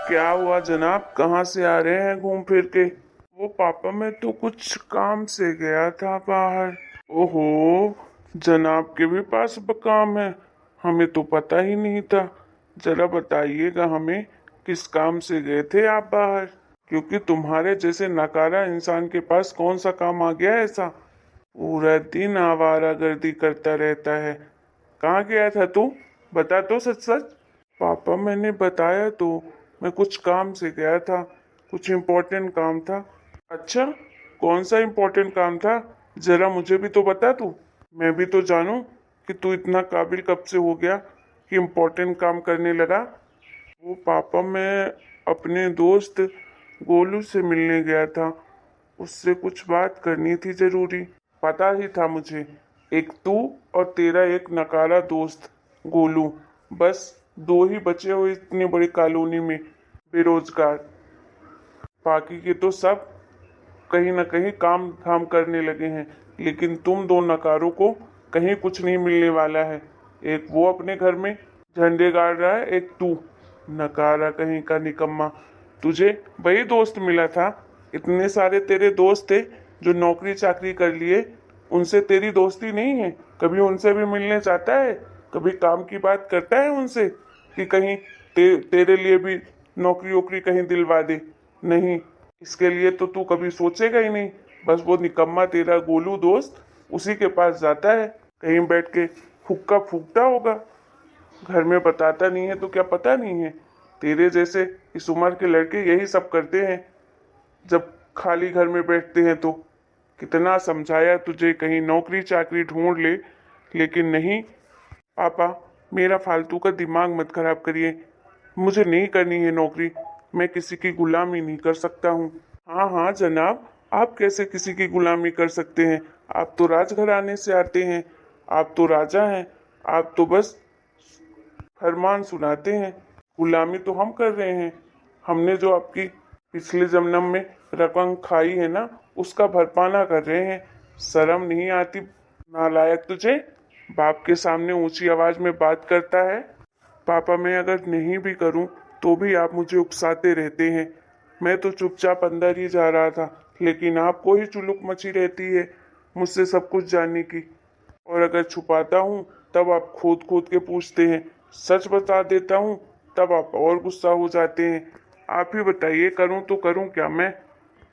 क्या हुआ जनाब, कहाँ से आ रहे हैं घूम फिर के? वो पापा, मैं तो कुछ काम से गया था बाहर। ओहो, जनाब के भी पास काम है? हमें तो पता ही नहीं था। जरा बताइएगा हमें, किस काम से गए थे आप बाहर? क्योंकि तुम्हारे जैसे नकारा इंसान के पास कौन सा काम आ गया ऐसा? पूरा दिन आवारागर्दी करता रहता है। कहाँ गया था तू? बता तो सच सच। पापा, मैंने बताया तो, मैं कुछ काम से गया था। कुछ इम्पोर्टेंट काम था। अच्छा, कौन सा इम्पोर्टेंट काम था? जरा मुझे भी तो बता तू। मैं भी तो जानूं कि तू इतना काबिल कब से हो गया कि इम्पोर्टेंट काम करने लगा। वो पापा, मैं अपने दोस्त गोलू से मिलने गया था। उससे कुछ बात करनी थी जरूरी। पता ही था मुझे। एक तू और तेरा एक नकारा दोस्त गोलू, बस दो ही बचे हो इतनी बड़ी कॉलोनी में बेरोजगार। बाकी के तो सब कहीं ना कहीं काम धाम करने लगे हैं, लेकिन तुम दो नकारों को कहीं कुछ नहीं मिलने वाला है। एक वो अपने घर में झंडे गाड़ रहा है, एक तू नकारा कहीं का निकम्मा। तुझे वही दोस्त मिला था? इतने सारे तेरे दोस्त थे जो नौकरी चाकरी कर लिए, उनसे तेरी दोस्ती नहीं है? कभी उनसे भी मिलने जाता है? कभी काम की बात करता है उनसे कि कहीं तेरे लिए भी नौकरी वोकरी कहीं दिलवा दे? नहीं, इसके लिए तो तू कभी सोचेगा ही नहीं। बस वो निकम्मा तेरा गोलू दोस्त, उसी के पास जाता है, कहीं बैठ के हुक्का फूकता होगा। घर में बताता नहीं है तो क्या पता नहीं है? तेरे जैसे इस उम्र के लड़के यही सब करते हैं जब खाली घर में बैठते हैं तो। कितना समझाया तुझे कहीं नौकरी चाकरी ढूंढ ले, लेकिन नहीं। पापा, मेरा फालतू का दिमाग मत खराब करिए। मुझे नहीं करनी है नौकरी। मैं किसी की गुलामी नहीं कर सकता हूँ। हाँ हाँ जनाब, आप कैसे किसी की गुलामी कर सकते हैं? आप तो राजघराने से आते हैं। आप तो राजा हैं। आप तो बस फरमान सुनाते हैं। गुलामी तो हम कर रहे हैं। हमने जो आपकी पिछले जन्म में रकम खाई है ना, उसका भरपाना कर रहे हैं। शर्म नहीं आती नालायक तुझे? बाप के सामने ऊंची आवाज में बात करता है। पापा, मैं अगर नहीं भी करूं तो भी आप मुझे उकसाते रहते हैं। मैं तो चुपचाप अंदर ही जा रहा था, लेकिन आपको ही चुलुक मची रहती है मुझसे सब कुछ जानने की। और अगर छुपाता हूँ तब आप खोद खोद के पूछते हैं। सच बता देता हूँ तब आप और गुस्सा हो जाते हैं। आप ही बताइए, करूँ तो करूँ क्या मैं?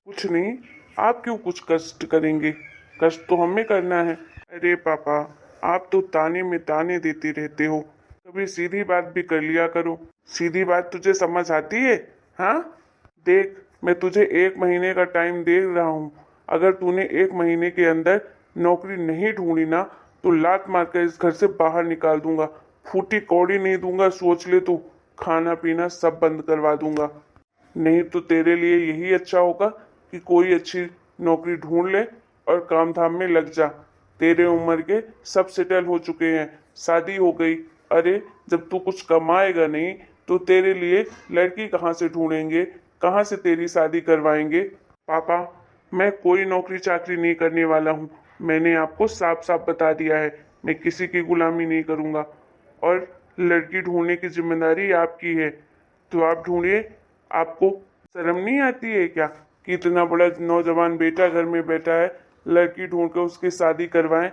कुछ नहीं। आप क्यों कुछ कष्ट करेंगे? कष्ट तो हमें करना है। अरे पापा, आप तो ताने में ताने देते रहते हो। कभी सीधी बात भी कर लिया करो। सीधी बात तुझे समझ आती है? हाँ, देख, मैं तुझे 1 महीने का टाइम दे रहा हूँ। अगर तूने 1 महीने के अंदर नौकरी नहीं ढूंढी ना, तो लात मार कर इस घर से बाहर निकाल दूंगा। फूटी कौड़ी नहीं दूंगा, सोच ले तू। खाना पीना सब बंद करवा दूंगा। नहीं तो तेरे लिए यही अच्छा होगा कि कोई अच्छी नौकरी ढूंढ ले और काम धाम में लग जा। तेरे उम्र के सब सेटल हो चुके हैं, शादी हो गई। अरे, जब तू कुछ कमाएगा नहीं तो तेरे लिए लड़की कहाँ से ढूंढेंगे? कहाँ से तेरी शादी करवाएंगे? पापा, मैं कोई नौकरी चाकरी नहीं करने वाला हूँ। मैंने आपको साफ साफ बता दिया है, मैं किसी की गुलामी नहीं करूँगा। और लड़की ढूंढने की जिम्मेदारी आपकी है, तो आप ढूंढिए। आपको शर्म नहीं आती है क्या कि इतना बड़ा नौजवान बेटा घर में बैठा है, लड़की ढूंढ कर उसकी शादी करवाएं?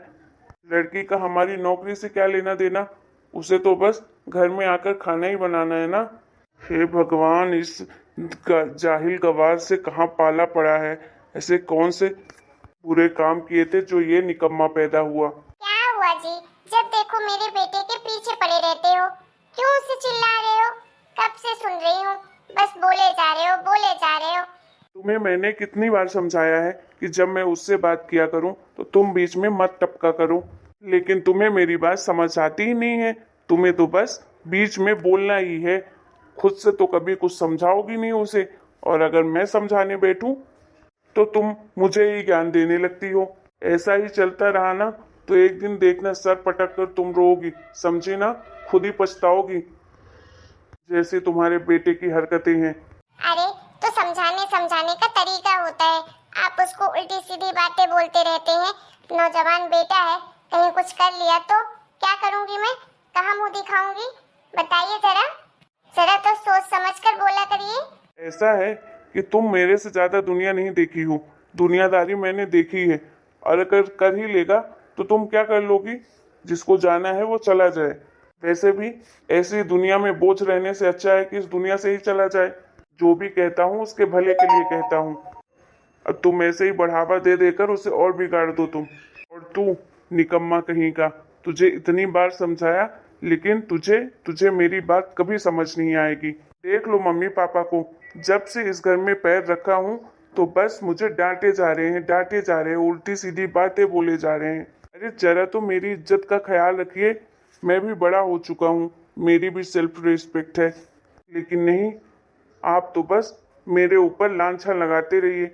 लड़की का हमारी नौकरी से क्या लेना देना? उसे तो बस घर में आकर खाना ही बनाना है ना। हे भगवान, इस जाहिल गवार से कहाँ पाला पड़ा है? ऐसे कौन से बुरे काम किए थे जो ये निकम्मा पैदा हुआ? क्या हुआ जी? जब देखो मेरे बेटे के पीछे पड़े रहते हो। क्यों उसे चिल्ला रहे हो? कब से सुन रही हूँ, बस बोले जा रहे हो, बोले जा रहे हो। तुम्हें मैंने कितनी बार समझाया है कि जब मैं उससे बात किया करूं तो तुम बीच में मत टपका करो, लेकिन तुम्हें मेरी बात समझ आती ही नहीं है। तुम्हें तो बस बीच में बोलना ही है। खुद से तो कभी कुछ समझाओगी नहीं उसे, और अगर मैं समझाने बैठूं तो तुम मुझे ही ज्ञान देने लगती हो। ऐसा ही चलता रहा ना तो एक दिन देखना, सर पटक कर तुम रोओगी, समझी ना? खुद ही पछताओगी, जैसे तुम्हारे बेटे की हरकतें हैं। अरे, तो समझाने समझाने का तरीका होता है। आप उसको उल्टी सीधी बातें बोलते रहते हैं। नौजवान बेटा है, कहीं कुछ कर लिया तो क्या करूंगी मैं? कहाँ मुंह दिखाऊंगी? बताइए जरा। जरा तो सोच समझ कर बोला करिए। ऐसा है कि तुम मेरे से ज्यादा दुनिया नहीं देखी हो, दुनियादारी मैंने देखी है। और अगर कर ही लेगा तो तुम क्या कर लोगी? जिसको जाना है वो चला जाए। वैसे भी ऐसी दुनिया में बोझ रहने से अच्छा है कि इस दुनिया से ही चला जाए। जो भी कहता हूँ उसके भले के लिए कहता हूँ। अब तुम ऐसे ही बढ़ावा दे देकर उसे और बिगाड़ दो तुम। और तू निकम्मा कहीं का, तुझे इतनी बार समझाया लेकिन तुझे तुझे मेरी बात कभी समझ नहीं आएगी। देख लो मम्मी पापा को, जब से इस घर में पैर रखा हूँ तो बस मुझे डांटे जा रहे हैं, डांटे जा रहे हैं, उल्टी सीधी बातें बोले जा रहे हैं। अरे जरा तो मेरी इज्जत का ख्याल रखिए। मैं भी बड़ा हो चुका हूँ, मेरी भी सेल्फ रिस्पेक्ट है। लेकिन नहीं, आप तो बस मेरे ऊपर लांछन लगाते रहिए,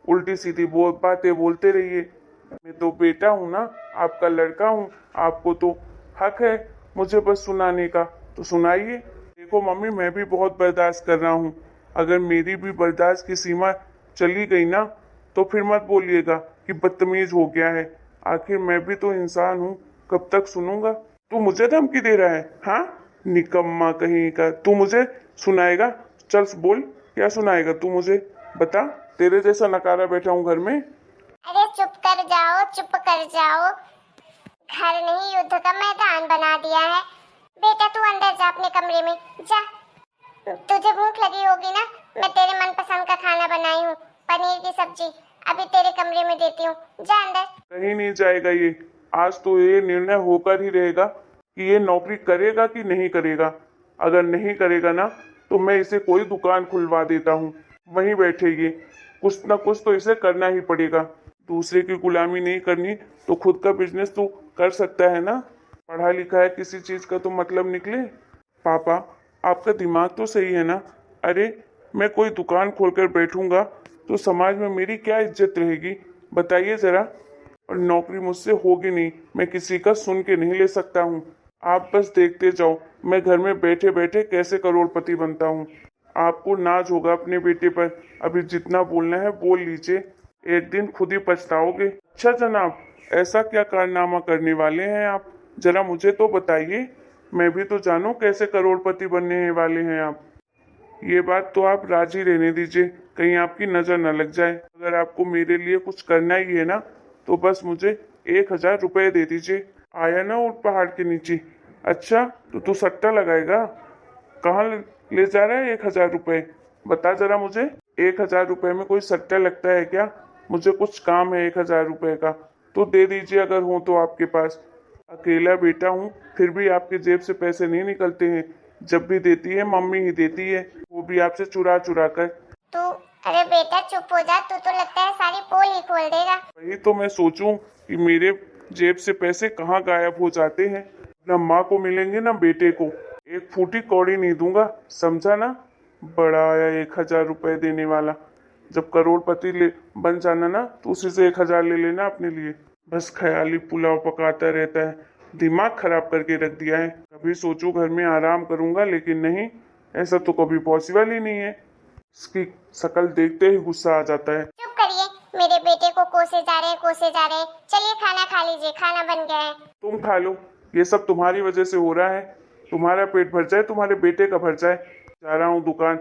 उल्टी सीधी बातें बोलते रहिए। मैं तो बेटा हूँ ना, आपका लड़का हूँ, आपको तो हक है मुझे बस सुनाने का, तो सुनाइए। देखो मम्मी, मैं भी बहुत बर्दाश्त कर रहा हूँ। अगर मेरी भी बर्दाश्त की सीमा चली गई ना तो फिर मत बोलिएगा कि बदतमीज हो गया है। आखिर मैं भी तो इंसान हूँ, कब तक सुनूंगा? तू मुझे धमकी दे रहा है? हाँ, निकम्मा कहीं का, तू मुझे सुनाएगा? चल बोल, क्या सुनाएगा तू मुझे? बता, तेरे जैसा नकारा बैठा हूँ घर में। अरे चुप कर जाओ, चुप कर जाओ। घर नहीं युद्ध का मैदान बना दिया है। बेटा तू अंदर जा, अपने कमरे में जा। तुझे भूख लगी होगी ना, मैं तेरे मनपसंद का खाना बनाई हूँ, पनीर की सब्जी, अभी तेरे कमरे में देती हूँ, जा अंदर। कहीं नहीं जाएगा ये। आज तो ये निर्णय होकर ही रहेगा कि ये नौकरी करेगा कि नहीं करेगा। अगर नहीं करेगा ना तो मैं इसे कोई दुकान खुलवा देता हूँ, वहीं बैठेगी। कुछ ना कुछ तो इसे करना ही पड़ेगा। दूसरे की गुलामी नहीं करनी तो खुद का बिजनेस तो कर सकता है ना। पढ़ा लिखा है, किसी चीज का तो मतलब निकले। पापा, आपका दिमाग तो सही है ना? अरे मैं कोई दुकान खोलकर बैठूंगा तो समाज में मेरी क्या इज्जत रहेगी, बताइए जरा। और नौकरी मुझसे होगी नहीं, मैं किसी का सुन के नहीं ले सकता हूँ। आप बस देखते जाओ मैं घर में बैठे बैठे कैसे करोड़पति बनता हूँ। आपको नाज होगा अपने बेटे पर। अभी जितना बोलना है बोल लीजिए, एक दिन खुद ही पछताओगे। अच्छा जनाब, ऐसा क्या कारनामा करने वाले हैं आप? जरा मुझे तो बताइए, मैं भी तो जानूं कैसे करोड़पति बनने वाले हैं आप। ये बात तो आप राजी रहने दीजिए, कहीं आपकी नजर न लग जाए। अगर आपको मेरे लिए कुछ करना ही है ना तो बस मुझे 1,000 रुपये दे दीजिए। आया ना ऊँट पहाड़ के नीचे। अच्छा, तो तू सट्टा लगाएगा? कहाँ ले जा रहा है 1,000 रुपये? बता जरा मुझे। 1,000 रुपये में कोई सट्टा लगता है क्या? मुझे कुछ काम है 1,000 रुपये का, तो दे दीजिए अगर हो तो आपके पास। अकेला बेटा हूँ फिर भी आपकी जेब से पैसे नहीं निकलते हैं। जब भी देती है मम्मी ही देती है, वो भी आपसे चुरा चुरा कर। तू, अरे बेटा चुप हो जा, तू तो लगता है सारी पोल ही खोल देगा। वही तो मैं सोचूं कि मेरे जेब से पैसे कहाँ गायब हो जाते हैं। ना माँ को मिलेंगे ना बेटे को, एक फूटी कौड़ी नहीं दूंगा, समझा ना? बड़ा आया 1,000 रुपये देने वाला। जब करोड़पति ले बन जाना ना तो उसी से 1,000 ले लेना अपने लिए। बस ख्याली पुलाव पकाता रहता है, दिमाग खराब करके रख दिया है। कभी सोचो घर में आराम करूंगा, लेकिन नहीं, ऐसा तो कभी पॉसिबल ही नहीं है। इसकी शक्ल देखते ही गुस्सा आ जाता है। चुप करिए, मेरे बेटे को कोसे जा रहे हैं, कोसे जा रहे हैं। चलिए खाना खा लीजिए, खाना बन गया है। तुम खा लो, ये सब तुम्हारी वजह से हो रहा है। तुम्हारा पेट भर जाए, तुम्हारे बेटे का भर जाए। जा रहा हूँ दुकान,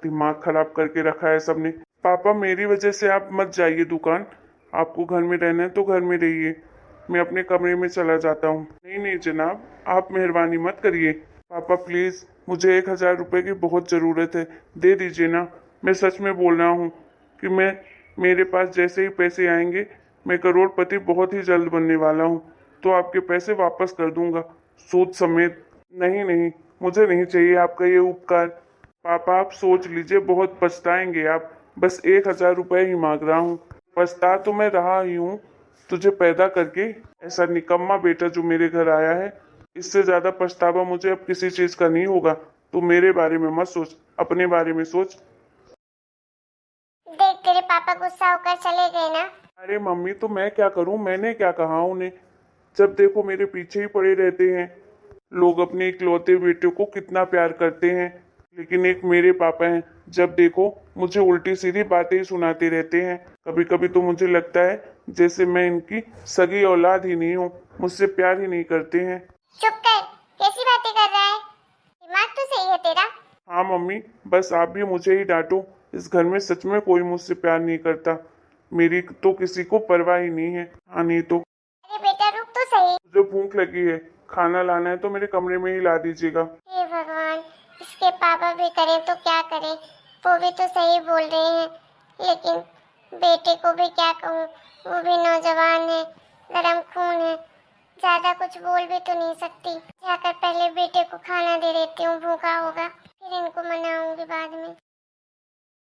दिमाग खराब करके रखा है सबने। पापा, मेरी वजह से आप मत जाइए दुकान। आपको घर में रहना है तो घर में रहिए, मैं अपने कमरे में चला जाता हूँ। नहीं नहीं जनाब, आप मेहरबानी मत करिए। पापा प्लीज, मुझे 1,000 रुपये की बहुत ज़रूरत है, दे दीजिए ना। मैं सच में बोल रहा हूँ कि मेरे पास जैसे ही पैसे आएंगे मैं करोड़पति बहुत ही जल्द बनने वाला हूँ, तो आपके पैसे वापस कर दूंगा, सूद समेत। नहीं नहीं, मुझे नहीं चाहिए आपका ये उपकार। पापा आप सोच लीजिए, बहुत पछताएंगे आप। बस 1,000 रुपये ही मांग रहा हूँ। पछता तो मैं रहा ही हूँ तुझे पैदा करके। ऐसा निकम्मा बेटा जो मेरे घर आया है, इससे ज्यादा पछतावा मुझे अब किसी चीज का नहीं होगा। तू मेरे बारे में मत सोच, अपने बारे में सोच। देख तेरे पापा गुस्सा होकर चले गए ना। अरे मम्मी, तो मैं क्या करूं, मैंने क्या कहा उन्हें? जब देखो मेरे पीछे ही पड़े रहते हैं। लोग अपने इकलौते बेटे को कितना प्यार करते हैं, लेकिन एक मेरे पापा हैं, जब देखो मुझे उल्टी सीधी बातें ही सुनाते रहते हैं। कभी कभी तो मुझे लगता है जैसे मैं इनकी सगी औलाद ही नहीं हूँ, मुझसे प्यार ही नहीं करते हैं। चुप कर, कैसी बातें कर रहा है? दिमाग तो सही है तेरा। हाँ हाँ मम्मी, बस आप भी मुझे ही डांटो। इस घर में सच में कोई मुझसे प्यार नहीं करता। मेरी तो किसी को परवाह ही नहीं है। हाँ नहीं तो। अरे बेटा रुक तो सही। मुझे भूख लगी है, खाना लाना है तो मेरे कमरे में ही ला दीजिएगा। हे भगवान, इसके पापा भी करें तो क्या करें, वो भी तो सही बोल रहे हैं, लेकिन बेटे को भी क्या कहूँ, वो भी नौजवान है, गरम खून है, ज्यादा कुछ बोल भी तो नहीं सकती। जाकर पहले बेटे को खाना दे देती हूँ, भूखा होगा, फिर इनको मनाऊंगी बाद में।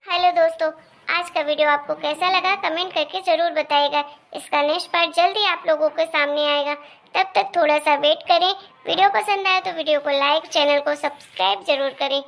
हेलो दोस्तों, आज का वीडियो आपको कैसा लगा कमेंट करके जरूर बताइएगा। इसका नेक्स्ट पार्ट जल्दी आप लोगों के सामने आएगा, तब तक थोड़ा सा वेट करें। वीडियो पसंद आए तो वीडियो को लाइक, चैनल को सब्सक्राइब जरूर करें।